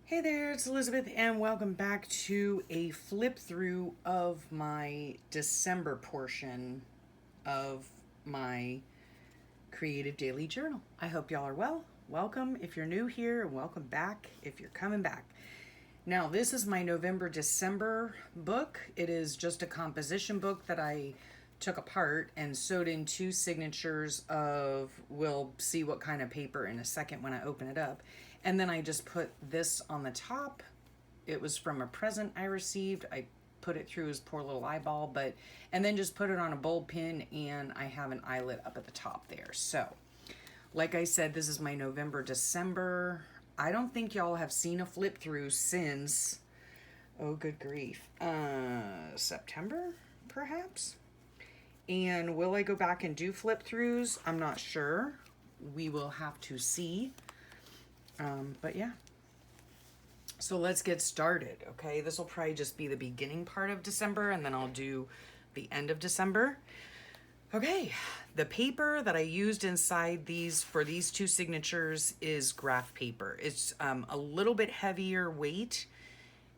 Hey there, it's Elizabeth, and welcome back to a flip through of my December portion of my creative daily journal. I hope y'all are well. Welcome if you're new here, and welcome back if you're coming back. Now, this is my November December book. It is just a composition book that I took apart and sewed in two signatures of, we'll see what kind of paper in a second when I open it up. And then I just put this on the top. It was from a present I received. I put it through his poor little eyeball, and then just put it on a bold pin, and I have an eyelet up at the top there. So, like I said, this is my November December. I don't think y'all have seen a flip through since, oh good grief, September perhaps. And will I go back and do flip throughs? I'm not sure. We will have to see. But yeah. So let's get started, okay? This will probably just be the beginning part of December, and then I'll do the end of December. Okay, the paper that I used inside these for these two signatures is graph paper. It's a little bit heavier weight,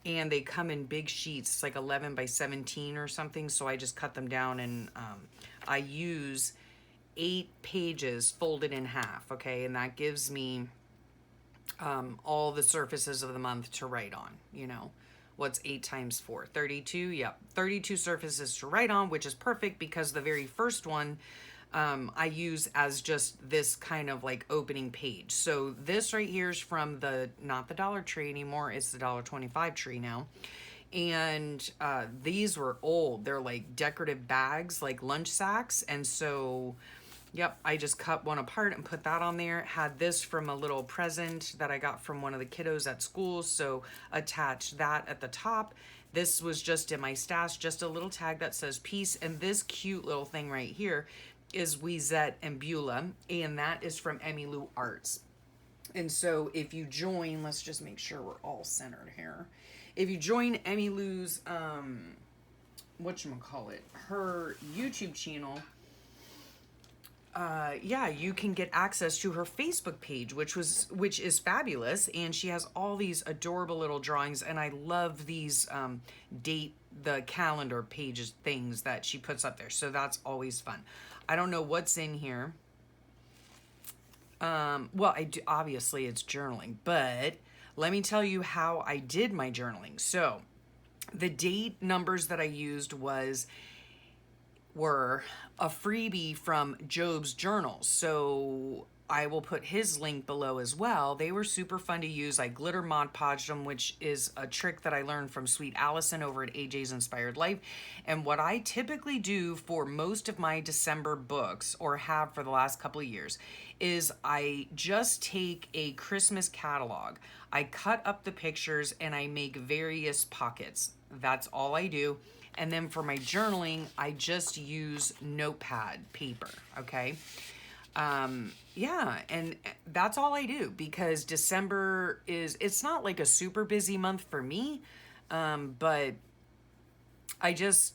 and they come in big sheets. It's like 11 by 17 or something, so I just cut them down, and I use 8 pages folded in half, okay? And that gives me all the surfaces of the month to write on, you know. What's 8 times 4? 32? Yep, 32 surfaces to write on, which is perfect because the very first one I use as just this kind of like opening page. So this right here is from not the Dollar Tree anymore, it's the $1.25 tree now. And these were old. They're like decorative bags, like lunch sacks. And so, yep, I just cut one apart and put that on there. Had this from a little present that I got from one of the kiddos at school, so attached that at the top. This was just in my stash, just a little tag that says peace. And this cute little thing right here is Wezette and Beulah, and that is from Emmylou Arts. And so if you join, let's just make sure we're all centered here. If you join Emmylou's, whatchamacallit, her YouTube channel, yeah, you can get access to her Facebook page, which is fabulous, and she has all these adorable little drawings, and I love these the calendar pages things that she puts up there, so that's always fun. I don't know what's in here. Well, I do, obviously it's journaling, but let me tell you how I did my journaling. So the date numbers that I used were a freebie from Job's journals. So I will put his link below as well. They were super fun to use. I glitter Mod Podged them, which is a trick that I learned from Sweet Allison over at AJ's Inspired Life. And what I typically do for most of my December books, or have for the last couple of years, is I just take a Christmas catalog. I cut up the pictures and I make various pockets. That's all I do. And then for my journaling, I just use notepad paper, okay? Yeah, and that's all I do, because December it's not like a super busy month for me, but I guess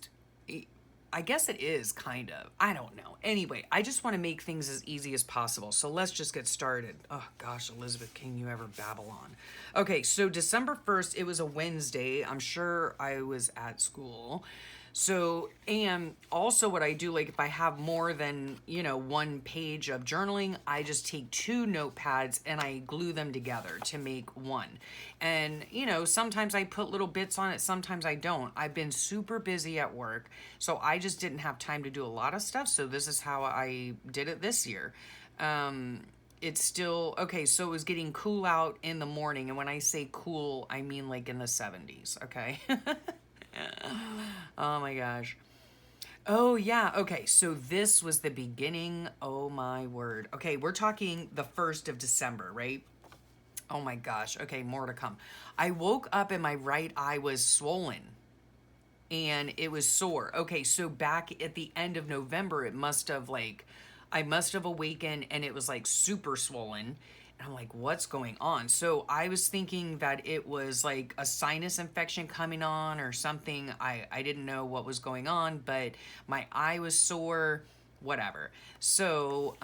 it is kind of. I don't know. Anyway, I just want to make things as easy as possible. So let's just get started. Oh gosh, Elizabeth, can you ever babble on? Okay, so December 1st, it was a Wednesday. I'm sure I was at school. So, and also what I do, like if I have more than, one page of journaling, I just take 2 notepads and I glue them together to make one. And, sometimes I put little bits on it, sometimes I don't. I've been super busy at work, so I just didn't have time to do a lot of stuff. So this is how I did it this year. It's still, okay, so it was getting cool out in the morning. And when I say cool, I mean like in the 70s, okay? Oh my gosh. Oh yeah, okay, so this was the beginning. Oh my word. Okay, we're talking the 1st of December, right? Oh my gosh. Okay, more to come. I woke up and my right eye was swollen and it was sore. Okay, so back at the end of November, I must have awakened and it was like super swollen. And I'm like, what's going on? So I was thinking that it was like a sinus infection coming on or something. I didn't know what was going on, but my eye was sore, whatever. So,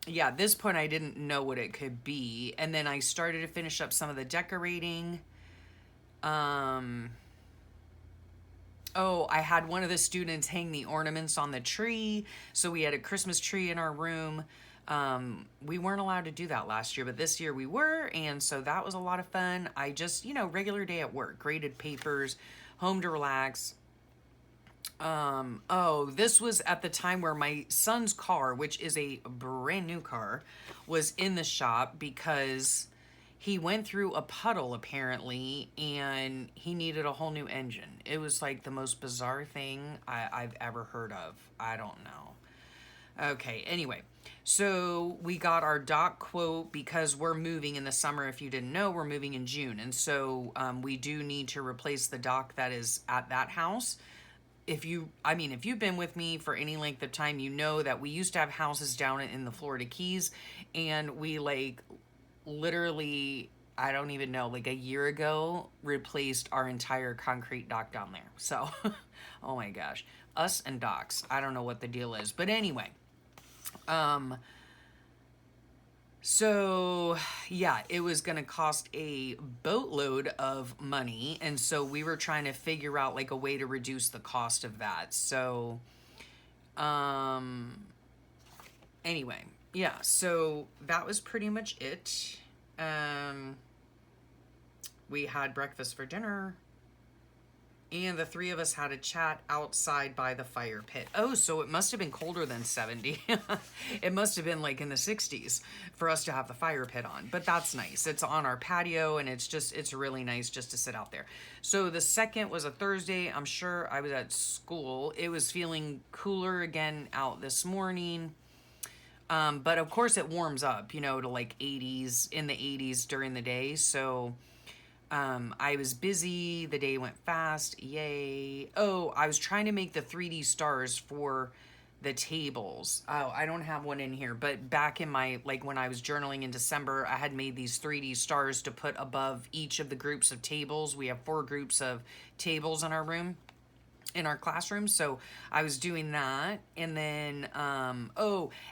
yeah, at this point I didn't know what it could be. And then I started to finish up some of the decorating. Um, oh, I had one of the students hang the ornaments on the tree. So we had a Christmas tree in our room. We weren't allowed to do that last year, but this year we were. And so that was a lot of fun. I just, regular day at work, graded papers, home to relax. Oh, this was at the time where my son's car, which is a brand new car, was in the shop because he went through a puddle apparently and he needed a whole new engine. It was like the most bizarre thing I've ever heard of. I don't know. Okay, anyway, so we got our dock quote because we're moving in the summer. If you didn't know, we're moving in June. And so we do need to replace the dock that is at that house. If you've been with me for any length of time, you know that we used to have houses down in the Florida Keys, and we like literally, I don't even know, like a year ago, replaced our entire concrete dock down there. So, oh my gosh, us and docks. I don't know what the deal is, but anyway, so, yeah, it was going to cost a boatload of money. And so we were trying to figure out like a way to reduce the cost of that. So, um, anyway, yeah, so that was pretty much it. We had breakfast for dinner. And the three of us had a chat outside by the fire pit. Oh, so it must have been colder than 70. It must have been like in the 60s for us to have the fire pit on. But that's nice. It's on our patio and it's really nice just to sit out there. So the second was a Thursday. I'm sure I was at school. It was feeling cooler again out this morning. But of course it warms up, to like 80s, in the 80s during the day. So I was busy. The day went fast. Yay. Oh, I was trying to make the 3D stars for the tables. Oh, I don't have one in here, but back in when I was journaling in December, I had made these 3D stars to put above each of the groups of tables. We have 4 groups of tables in our room, in our classroom. So I was doing that. And then,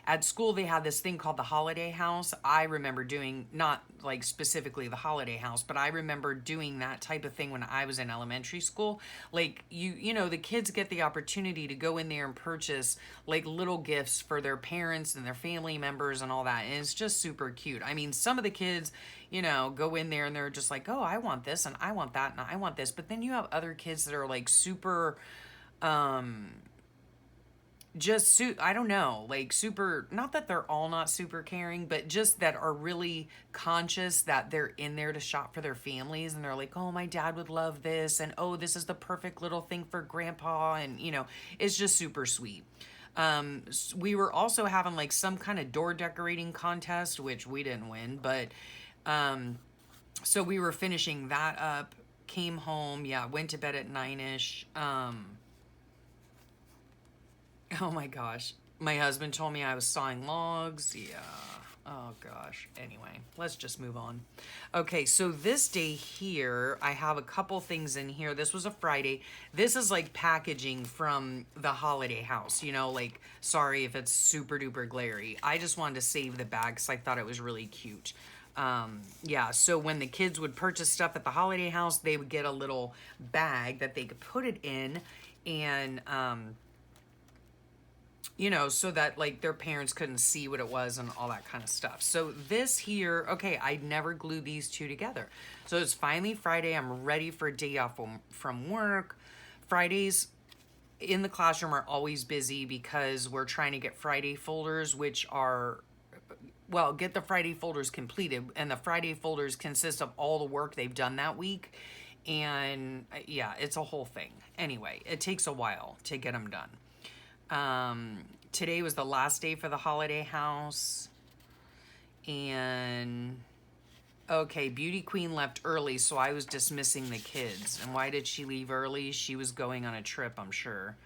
at school, they had this thing called the holiday house. I remember doing, not like specifically the holiday house, but I remember doing that type of thing when I was in elementary school. Like the kids get the opportunity to go in there and purchase like little gifts for their parents and their family members and all that. And it's just super cute. I mean, some of the kids, go in there and they're just like, oh, I want this and I want that and I want this. But then you have other kids that are like super, I don't know, like super, not that they're all not super caring, but just that are really conscious that they're in there to shop for their families. And they're like, oh, my dad would love this. And oh, this is the perfect little thing for grandpa. And, it's just super sweet. We were also having like some kind of door decorating contest, which we didn't win, but, so we were finishing that up, came home. Yeah. Went to bed at 9ish. Oh my gosh. My husband told me I was sawing logs. Yeah. Oh gosh. Anyway, let's just move on. Okay, so this day here, I have a couple things in here. This was a Friday. This is like packaging from the holiday house, like, sorry if it's super duper glary. I just wanted to save the bag because I thought it was really cute. Yeah, so when the kids would purchase stuff at the holiday house, they would get a little bag that they could put it in and, so that like their parents couldn't see what it was and all that kind of stuff. So this here, okay, I never glue these two together. So it's finally Friday. I'm ready for a day off from work. Fridays in the classroom are always busy because we're trying to get Friday folders, which are, get the Friday folders completed. And the Friday folders consist of all the work they've done that week. And yeah, it's a whole thing. Anyway, it takes a while to get them done. Today was the last day for the holiday house. And okay, Beauty Queen left early, so I was dismissing the kids. And why did she leave early? She was going on a trip, I'm sure.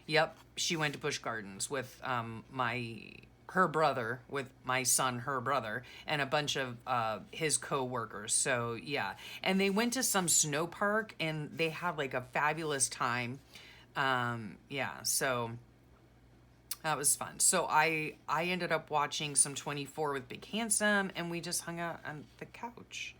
Yep, she went to Busch Gardens with her brother, with my son, her brother, and a bunch of his co-workers. So yeah, and they went to some snow park and they had like a fabulous time. Yeah, so That was fun. So I ended up watching some 24 with Big Handsome, and we just hung out on the couch.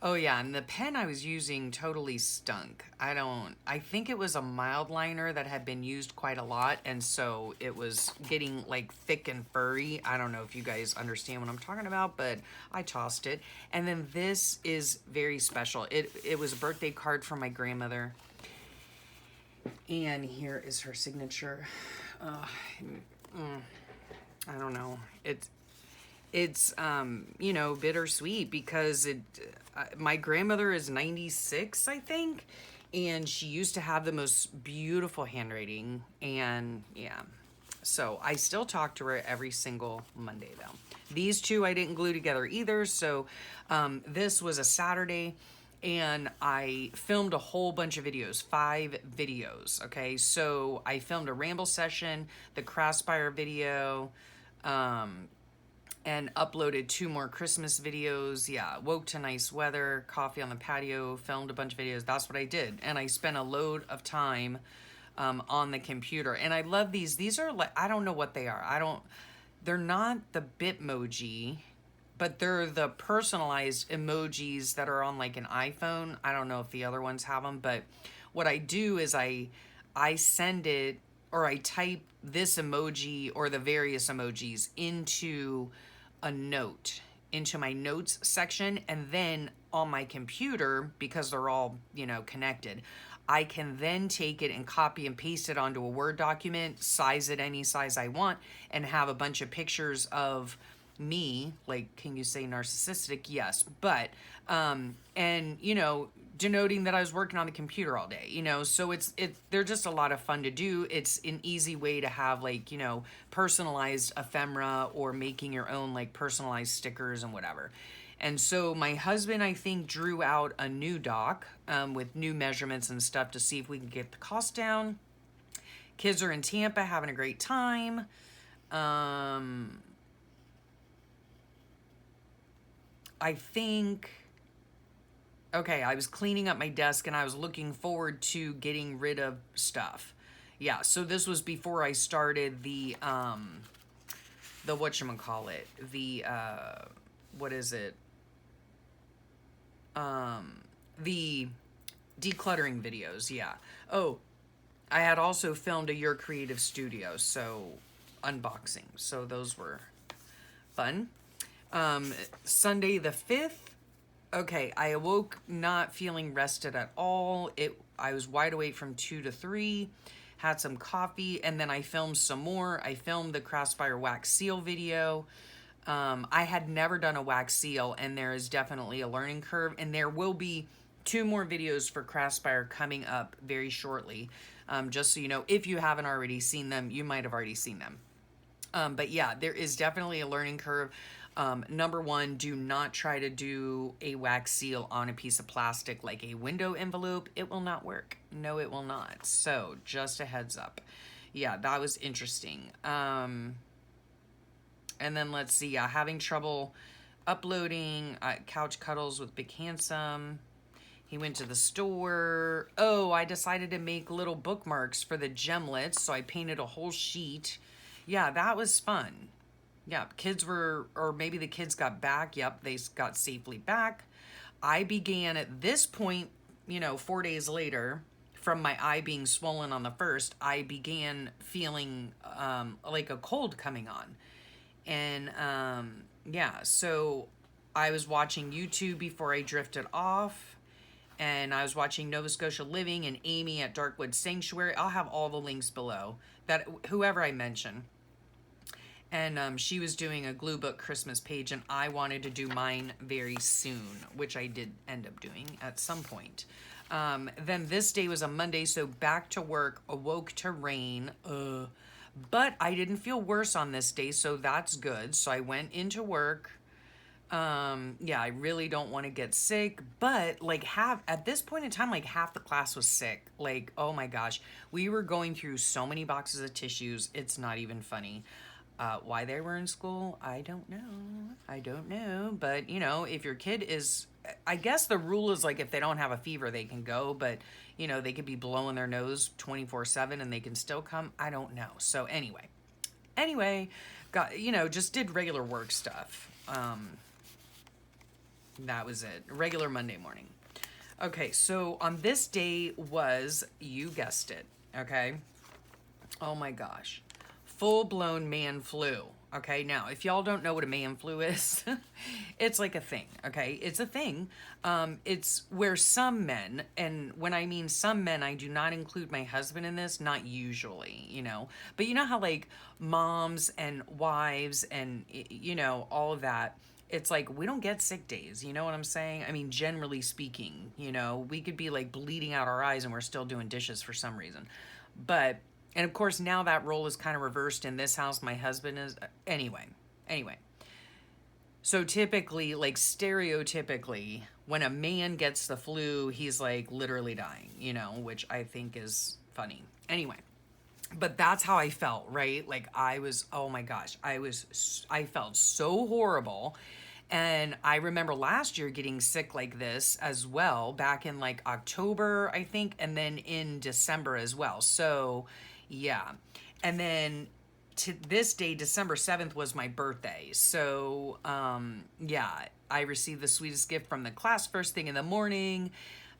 Oh yeah, and the pen I was using totally stunk. I think it was a mild liner that had been used quite a lot, and so it was getting like thick and furry. I don't know if you guys understand what I'm talking about, but I tossed it. And then this is very special. It was a birthday card from my grandmother. And here is her signature. Uh, I don't know. It's you know, bittersweet because my grandmother is 96, I think, and she used to have the most beautiful handwriting, and yeah. So I still talk to her every single Monday though. These two I didn't glue together either, so this was a Saturday and I filmed a whole bunch of videos, 5 videos, okay? So I filmed a ramble session, the Craftsbuyer video, and uploaded 2 more Christmas videos. Yeah, woke to nice weather, coffee on the patio, filmed a bunch of videos. That's what I did. And I spent a load of time on the computer. And I love these. These are like, I don't know what they are. They're not the Bitmoji, but they're the personalized emojis that are on like an iPhone. I don't know if the other ones have them, but what I do is I send it, or I type this emoji or the various emojis into a note, into my notes section, and then on my computer, because they're all, you know, connected, I can then take it and copy and paste it onto a Word document, size it any size I want, and have a bunch of pictures of me. Like, can you say narcissistic? Yes. But and you know, denoting that I was working on the computer all day, you know. So they're just a lot of fun to do. It's an easy way to have, like, you know, personalized ephemera, or making your own like personalized stickers and whatever. And so my husband, I think, drew out a new doc with new measurements and stuff to see if we can get the cost down. Kids are in Tampa having a great time. I think, okay, I was cleaning up my desk and I was looking forward to getting rid of stuff. Yeah, so this was before I started the whatchamacallit, the, what is it? The decluttering videos, yeah. Oh, I had also filmed a Your Creative Studio, so unboxing. So those were fun. Sunday the 5th, okay, I awoke not feeling rested at all. I was wide awake from 2 to 3, had some coffee, and then I filmed some more. I filmed the Craftsbuyer wax seal video. I had never done a wax seal, and there is definitely a learning curve, and there will be 2 more videos for Craftsbuyer coming up very shortly. Just so you know, if you haven't already seen them, you might have already seen them. But yeah, there is definitely a learning curve. Number 1, do not try to do a wax seal on a piece of plastic like a window envelope. It will not work. No, it will not. So just a heads up. Yeah, that was interesting. And then let's see, having trouble uploading couch cuddles with Big Handsome. He went to the store. Oh, I decided to make little bookmarks for the gemlets, so I painted a whole sheet. Yeah, that was fun. Yeah, kids were, or maybe the kids got back. Yep, they got safely back. I began at this point, you know, 4 days later, from my eye being swollen on the 1st, I began feeling like a cold coming on. And yeah, so I was watching YouTube before I drifted off. And I was watching Nova Scotia Living and Amy at Darkwood Sanctuary. I'll have all the links below, that whoever I mention. And she was doing a glue book Christmas page, and I wanted to do mine very soon, which I did end up doing at some point. Then this day was a Monday, so back to work, awoke to rain. But I didn't feel worse on this day, so that's good. So I went into work. Yeah, I really don't want to get sick, but like at this point in time, like half the class was sick. Like, oh my gosh, we were going through so many boxes of tissues. It's not even funny. Why they were in school, I don't know. But you know, if your kid is, I guess the rule is like if they don't have a fever, they can go, but you know, they could be blowing their nose 24/7 and they can still come. I don't know. So anyway, Anyway, got, just did regular work stuff. That was it. Regular Monday morning. Okay, so on this day was, you guessed it, okay? Oh my gosh. Full-blown man flu. Okay, now, if y'all don't know what a man flu is, it's like a thing, okay? It's a thing. It's where some men, and when I mean some men, I do not include my husband in this, not usually, But you know how, like, moms and wives and, all of that, it's like, we don't get sick days, you know what I'm saying? I mean, generally speaking, we could be, like, bleeding out our eyes and we're still doing dishes for some reason. But... and of course, now that role is kind of reversed in this house. My husband is... Anyway. So typically, like stereotypically, when a man gets the flu, he's like literally dying, which I think is funny. Anyway. But that's how I felt, right? Like I was, oh my gosh, I felt so horrible. And I remember last year getting sick like this as well, back in like October, I think, and then in December as well. So, yeah. And then to this day, December 7th was my birthday. So, yeah, I received the sweetest gift from the class first thing in the morning.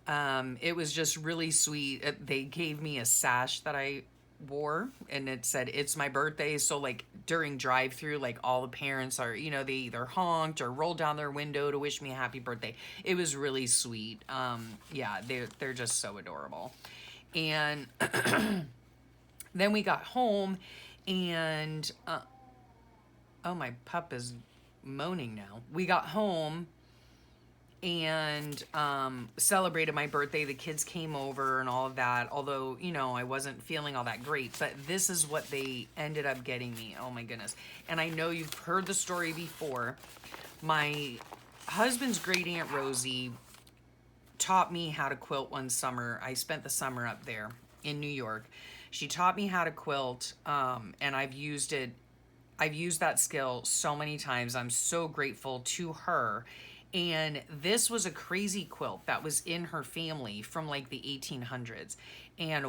It was just really sweet. They gave me a sash that I wore and it said it's my birthday, so like during drive-through, like all the parents are, they either honked or rolled down their window to wish me a happy birthday. It was really sweet. Yeah, they're just so adorable. And then we got home and oh, my pup is moaning now. We got home and celebrated my birthday. The kids came over and all of that, although, I wasn't feeling all that great, but this is what they ended up getting me. Oh my goodness. And I know you've heard the story before. My husband's great aunt Rosie taught me how to quilt one summer. I spent the summer up there in New York. She taught me how to quilt, and I've used that skill so many times. I'm so grateful to her. And this was a crazy quilt that was in her family from like the 1800s. And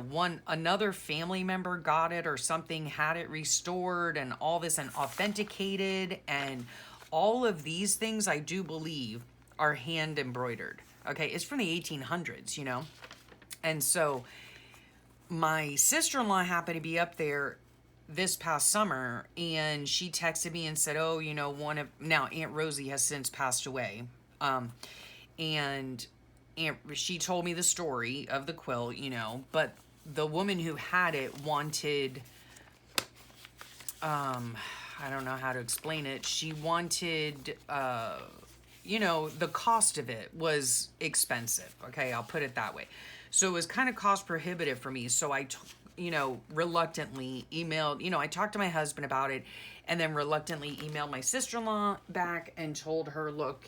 another family member got it or something, had it restored and all this and authenticated. And all of these things, I do believe, are hand embroidered. Okay, it's from the 1800s, And so my sister-in-law happened to be up there this past summer, and she texted me and said, oh, now Aunt Rosie has since passed away. And she told me the story of the quilt, but the woman who had it wanted, I don't know how to explain it. She wanted, the cost of it was expensive. Okay, I'll put it that way. So it was kind of cost prohibitive for me. So I reluctantly emailed, I talked to my husband about it and then reluctantly emailed my sister-in-law back and told her, look,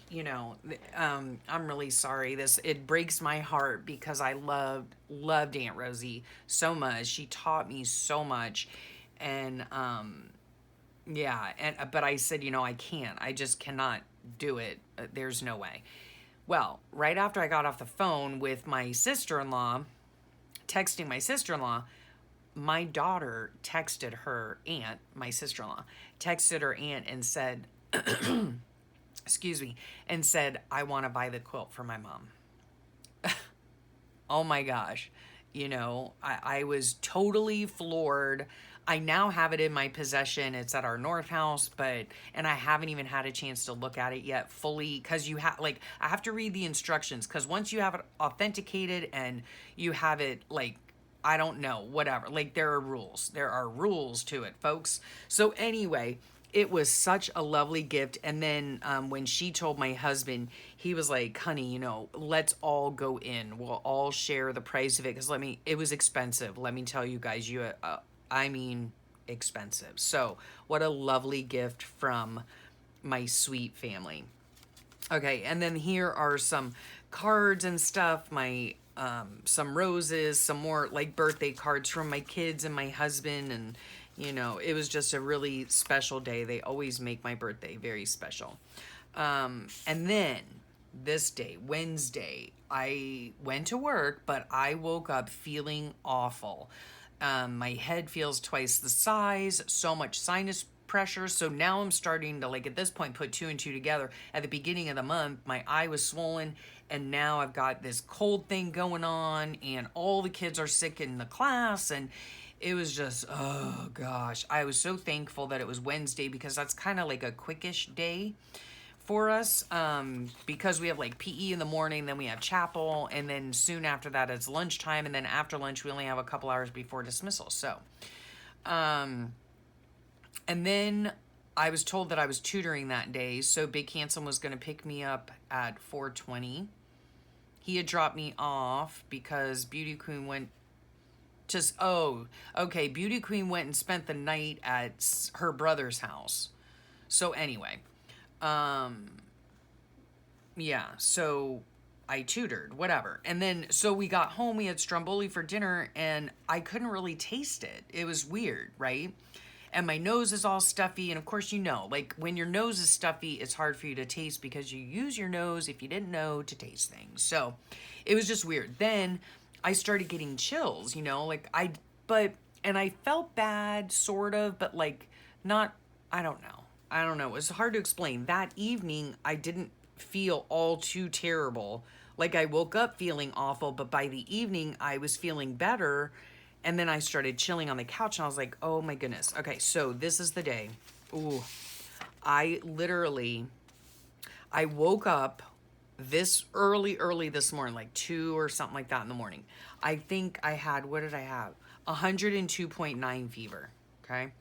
I'm really sorry. It breaks my heart because I loved Aunt Rosie so much. She taught me so much. And, but I said, I can't, I just cannot do it. There's no way. Well, right after I got off the phone with my sister-in-law, texting my sister-in-law, my daughter texted her aunt, my sister-in-law, texted her aunt and said, excuse me, and said, I want to buy the quilt for my mom. Oh my gosh. I was totally floored. I now have it in my possession. It's at our North house, and I haven't even had a chance to look at it yet fully, because I have to read the instructions, because once you have it authenticated and you have it, I don't know, whatever, there are rules to it, folks. So anyway, it was such a lovely gift. And then when she told my husband, he was like, honey, let's all go in. We'll all share the price of it, because it was expensive. Let me tell you guys, expensive. So what a lovely gift from my sweet family. Okay, and then here are some cards and stuff, some roses, some more birthday cards from my kids and my husband, and it was just a really special day. They always make my birthday very special. And then this day, Wednesday, I went to work, but I woke up feeling awful. My head feels twice the size, so much sinus pressure. So now I'm starting to, like, at this point, put two and two together. At the beginning of the month, my eye was swollen, and now I've got this cold thing going on, and all the kids are sick in the class, and it was just, oh gosh. I was so thankful that it was Wednesday, because that's kind of like a quickish day for us, because we have like PE in the morning, then we have chapel, and then soon after that it's lunchtime, and then after lunch we only have a couple hours before dismissal. So and then I was told that I was tutoring that day, so Big Handsome was going to pick me up at 4:20. He had dropped me off because Beauty Queen went Beauty Queen went and spent the night at her brother's house. So anyway, yeah, so I tutored, whatever. And then, so we got home, we had stromboli for dinner, and I couldn't really taste it. It was weird, right? And my nose is all stuffy, and of course, you know, like, when your nose is stuffy, it's hard for you to taste, because you use your nose, if you didn't know, to taste things. So it was just weird. Then I started getting chills, you know, like, and I felt bad, sort of, but like, not, I don't know. It was hard to explain. That evening, I didn't feel all too terrible. Like, I woke up feeling awful, but by the evening, I was feeling better. And then I started chilling on the couch, and I was like, oh my goodness. Okay, so this is the day. Ooh, I woke up this early this morning, like 2 or something like that in the morning. I think I had, what did I have? 102.9 fever, okay?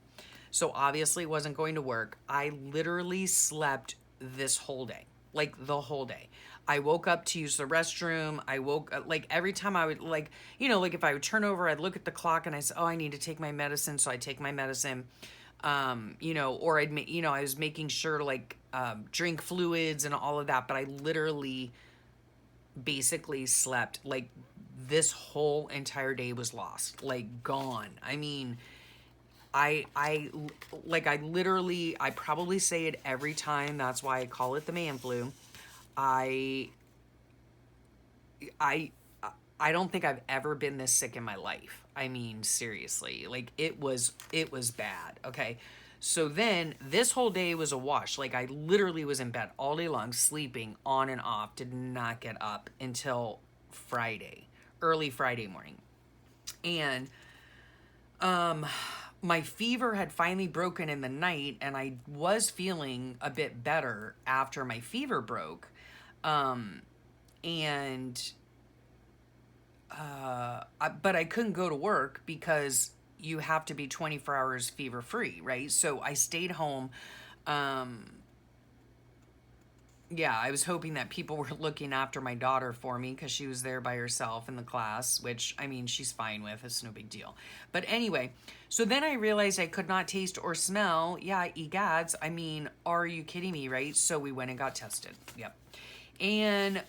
So obviously it wasn't going to work. I literally slept this whole day, like the whole day. I woke up to use the restroom. I woke up, like, every time I would, like, you know, like, if I would turn over, I'd look at the clock and I said, oh, I need to take my medicine. So I take my medicine, you know, or I was making sure to, like, drink fluids and all of that. But I literally basically slept, like, this whole entire day was lost, like, gone. I mean, I probably say it every time. That's why I call it the man flu. I don't think I've ever been this sick in my life. I mean, seriously, like, it was bad. Okay. So then this whole day was a wash. Like, I literally was in bed all day long, sleeping on and off, did not get up until Friday, early Friday morning. And, my fever had finally broken in the night, and I was feeling a bit better after my fever broke. But I couldn't go to work because you have to be 24 hours fever free, right? So I stayed home. Yeah, I was hoping that people were looking after my daughter for me, because she was there by herself in the class, which, I mean, she's fine with. It's no big deal. But anyway, so then I realized I could not taste or smell. Yeah, egads. I mean, are you kidding me, right? So we went and got tested. Yep. And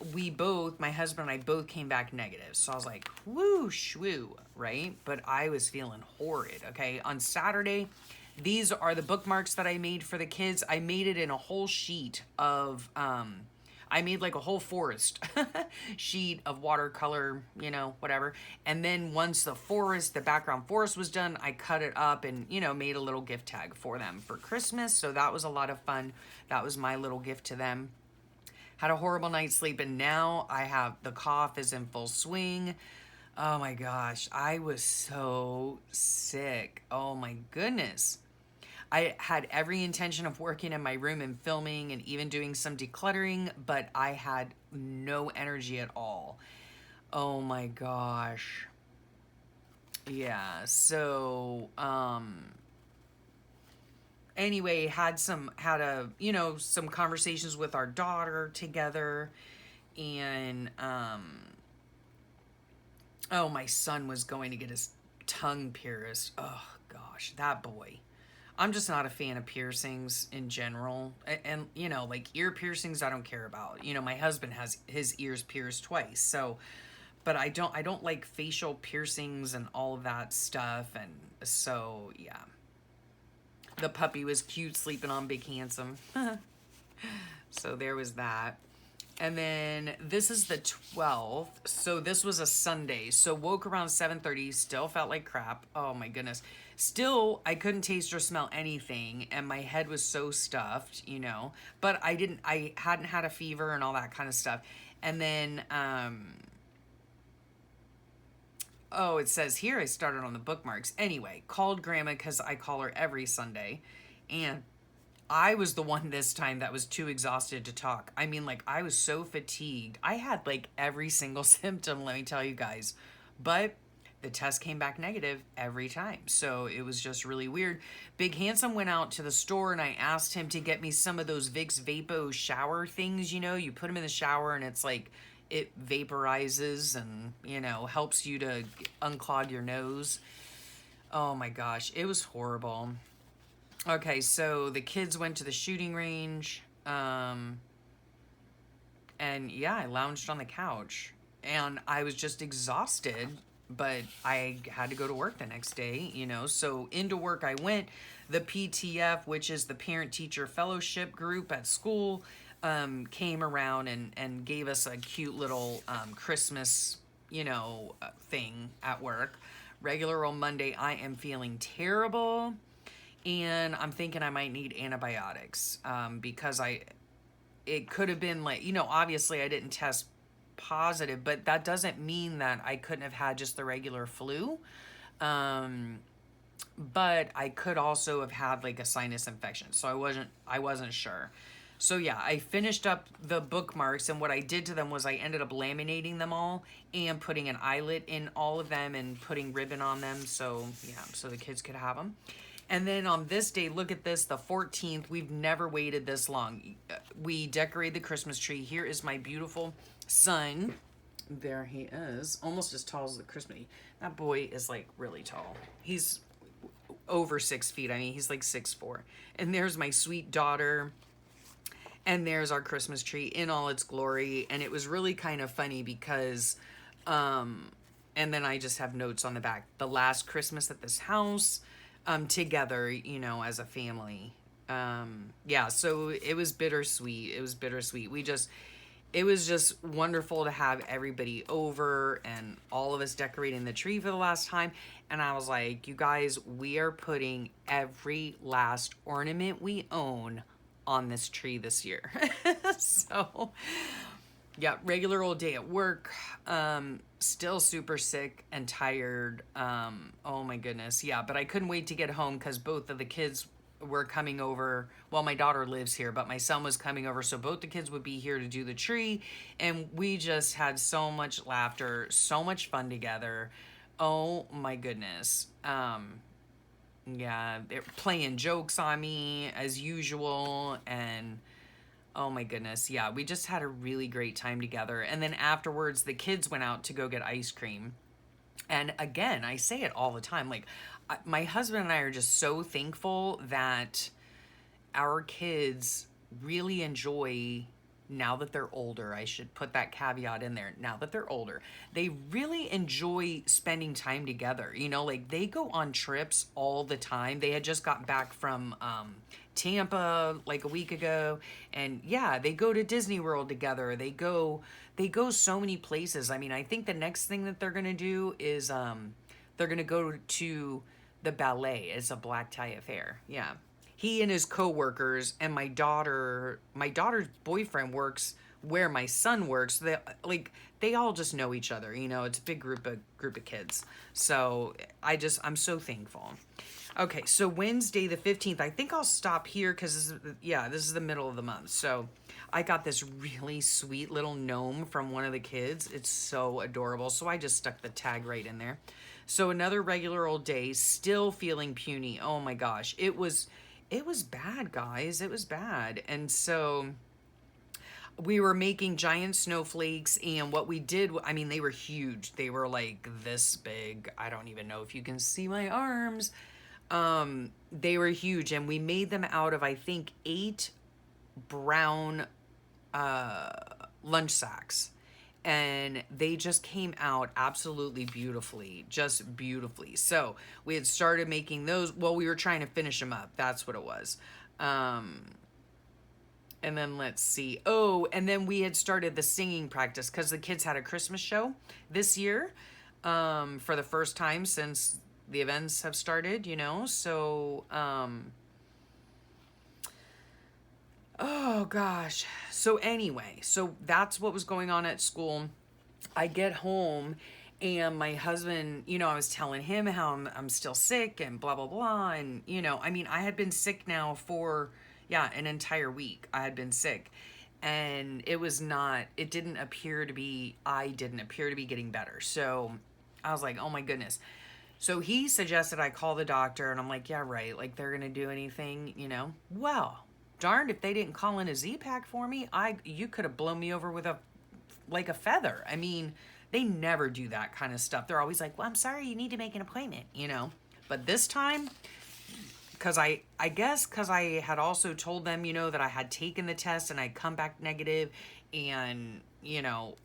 my husband and I both came back negative. So I was like, whoosh, woo, right? But I was feeling horrid, okay? On Saturday, these are the bookmarks that I made for the kids. I made it in a whole sheet of, I made like a whole forest sheet of watercolor, you know, whatever. And then once the background forest was done, I cut it up and, you know, made a little gift tag for them for Christmas. So that was a lot of fun. That was my little gift to them. Had a horrible night's sleep, and now the cough is in full swing. Oh my gosh, I was so sick. Oh my goodness. I had every intention of working in my room and filming and even doing some decluttering, but I had no energy at all. Oh my gosh. Yeah, so, anyway, had some conversations with our daughter together, and my son was going to get his tongue pierced. Oh gosh, that boy. I'm just not a fan of piercings in general, and you know, like, ear piercings I don't care about. You know, my husband has his ears pierced twice, so, but I don't like facial piercings and all of that stuff. And so yeah. The puppy was cute, sleeping on Big Handsome. So there was that. And then this is the 12th. So this was a Sunday. So woke around 7:30, still felt like crap. Oh my goodness. Still, I couldn't taste or smell anything, and my head was so stuffed, you know. But I hadn't had a fever and all that kind of stuff. And then oh, it says here I started on the bookmarks. Anyway, called Grandma because I call her every Sunday. And I was the one this time that was too exhausted to talk. I mean, like, I was so fatigued. I had like every single symptom, let me tell you guys. But the test came back negative every time. So it was just really weird. Big Handsome went out to the store and I asked him to get me some of those Vicks Vapo shower things. You know, you put them in the shower and it's like, it vaporizes and, you know, helps you to unclog your nose. Oh my gosh, it was horrible. Okay, so the kids went to the shooting range. And yeah, I lounged on the couch. And I was just exhausted, but I had to go to work the next day, you know. So into work I went. The PTF, which is the Parent Teacher Fellowship group at school, came around and gave us a cute little Christmas, you know, thing at work. Regular old Monday, I am feeling terrible. And I'm thinking I might need antibiotics because it could have been like, you know, obviously I didn't test positive, but that doesn't mean that I couldn't have had just the regular flu. But I could also have had like a sinus infection. So I wasn't sure. So yeah, I finished up the bookmarks, and what I did to them was I ended up laminating them all and putting an eyelet in all of them and putting ribbon on them. So yeah, so the kids could have them. And then on this day, look at this, the 14th, we've never waited this long. We decorated the Christmas tree. Here is my beautiful son. There he is, almost as tall as the Christmas tree. That boy is like really tall. He's over 6 feet. I mean, he's like 6'4". And there's my sweet daughter. And there's our Christmas tree in all its glory. And it was really kind of funny because, and then I just have notes on the back. The last Christmas at this house, together, you know, as a family. Yeah, so it was bittersweet. It was bittersweet. It was just wonderful to have everybody over and all of us decorating the tree for the last time. And I was like, you guys, we are putting every last ornament we own on this tree this year. So yeah, regular old day at work. Still super sick and tired. Oh my goodness. Yeah, but I couldn't wait to get home because both of the kids were coming over. Well, my daughter lives here, but my son was coming over. So both the kids would be here to do the tree. And we just had so much laughter, so much fun together. Oh my goodness. Yeah, they're playing jokes on me as usual. And oh my goodness. Yeah, we just had a really great time together. And then afterwards, the kids went out to go get ice cream. And again, I say it all the time. Like, my husband and I are just so thankful that our kids really enjoy, now that they're older, I should put that caveat in there, now that they're older, they really enjoy spending time together. You know, like they go on trips all the time. They had just got back from Tampa like a week ago, and yeah, they go to Disney World together. They go so many places. I mean, I think the next thing that they're gonna do is they're gonna go to the ballet. It's a black tie affair. Yeah, he and his coworkers and my daughter's boyfriend works where my son works. They all just know each other. You know, it's a big group of kids. So I'm so thankful. Okay, so Wednesday the 15th, I think I'll stop here because this is the middle of the month. So I got this really sweet little gnome from one of the kids. It's so adorable. So I just stuck the tag right in there. So another regular old day, still feeling puny. Oh my gosh, it was bad, guys. It was bad. And so we were making giant snowflakes, and what we did, I mean, they were huge. They were like this big. I don't even know if you can see my arms. They were huge, and we made them out of, I think, 8 brown lunch sacks. And they just came out absolutely beautifully, just beautifully. So we had started making those. Well, we were trying to finish them up. That's what it was. And And then let's see. Oh, and then we had started the singing practice because the kids had a Christmas show this year, for the first time since the events have started, you know? So, oh gosh. So anyway, so that's what was going on at school. I get home and my husband, you know, I was telling him how I'm still sick and blah, blah, blah. And, you know, I mean, I had been sick now for, yeah, an entire week. I had been sick. And it was not, it didn't appear to be, I didn't appear to be getting better. So I was like, oh my goodness. So he suggested I call the doctor, and I'm like, yeah, right. Like, they're going to do anything, you know? Well, darned if they didn't call in a Z-Pack for me. You could have blown me over with like a feather. I mean, they never do that kind of stuff. They're always like, well, I'm sorry, you need to make an appointment, you know? But this time, because I guess because I had also told them, you know, that I had taken the test and I'd come back negative, and, you know,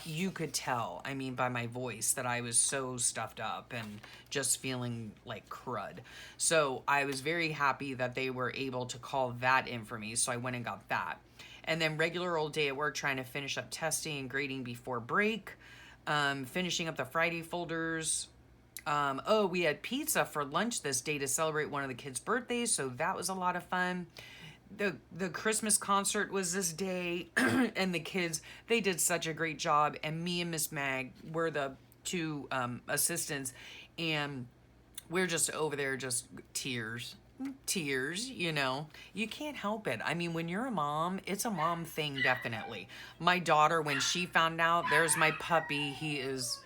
you could tell, I mean, by my voice that I was so stuffed up and just feeling like crud. So I was very happy that they were able to call that in for me. So I went and got that. And then regular old day at work, trying to finish up testing and grading before break, finishing up the Friday folders. Oh, we had pizza for lunch this day to celebrate one of the kids' birthdays, so that was a lot of fun. The Christmas concert was this day, and the kids, they did such a great job, and me and Miss Mag were the two assistants, and we're just over there, just tears, you know. You can't help it. I mean, when you're a mom, it's a mom thing, definitely. My daughter, when she found out, there's my puppy, he is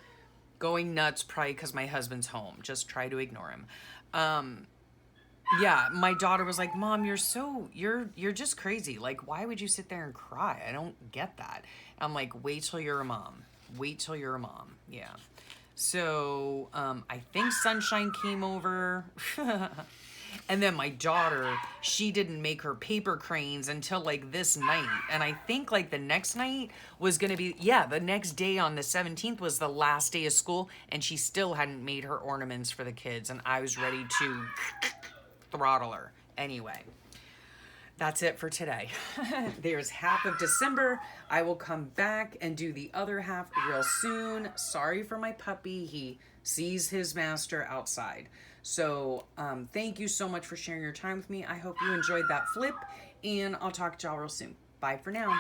going nuts, probably because my husband's home. Just try to ignore him. Yeah, my daughter was like, Mom, you're just crazy. Like, why would you sit there and cry? I don't get that. I'm like, wait till you're a mom. Wait till you're a mom. Yeah. So, I think Sunshine came over. And then my daughter, she didn't make her paper cranes until like this night. And I think like the next night was going to be, yeah, the next day on the 17th was the last day of school. And she still hadn't made her ornaments for the kids. And I was ready to throttle her. Anyway, that's it for today. There's half of December. I will come back and do the other half real soon. Sorry for my puppy. He sees his master outside. So thank you so much for sharing your time with me. I hope you enjoyed that flip, and I'll talk to y'all real soon. Bye for now.